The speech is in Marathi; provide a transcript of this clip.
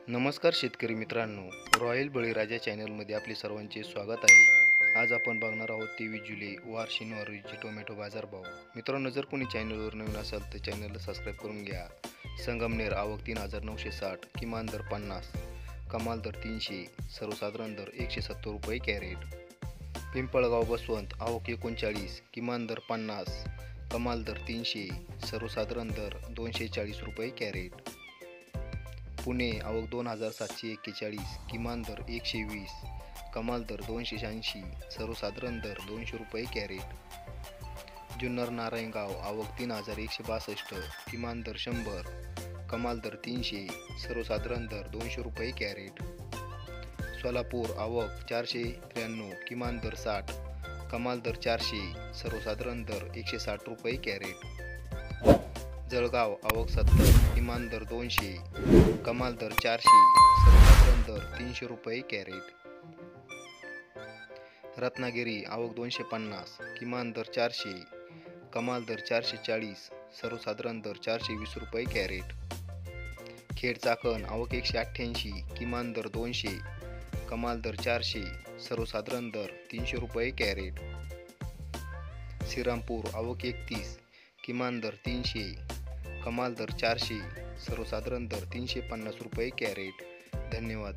नमस्कार शेतकरी मित्रांनो, रॉयल बळीराजा चॅनलमध्ये आपले सर्वांचे स्वागत आहे। आज आपण बघणार आहोत 23 जुलै वार शनिवारीचे टोमॅटो बाजारभाव। मित्रांनो, जर कोणी चॅनलवर नवीन असाल तर चॅनलला सबस्क्राईब करून घ्या। संगमनेर आवक 3960, किमान दर 50, कमाल दर 300, सर्वसाधारण दर 170 रुपये कॅरेट। पिंपळगाव बसवंत आवक 39, किमान दर 50, कमाल दर 300, सर्वसाधारण दर 240 रुपये कॅरेट। पुणे आवक 2741, किमान दर 120, कमाल दर 280, सर्वसाधारण दर 200 रुपये कॅरेट। जुन्नर नारायणगाव आवक 3162, किमान दर 100, कमाल दर 300, सर्वसाधारण दर 200 रुपये कॅरेट। सोलापूर आवक 493, किमान दर 60, कमाल दर 400, सर्वसाधारण दर 160 रुपये कॅरेट। जळगाव आवक 70, किमान दर 200, कमाल दर 400, सर्वसाधारण दर 300 रुपये कॅरेट। रत्नागिरी आवक 250, किमान दर 400, कमाल दर 440, सर्वसाधारण दर 420 रुपये कॅरेट। खेड चाकण आवक 188, किमान दर 200, कमाल दर 400, सर्वसाधारण दर 300 रुपये कॅरेट। श्रीरामपूर आवक 31, किमान दर 300, कमाल दर 400, सर्वसाधारण दर 350 रुपये कॅरेट। धन्यवाद।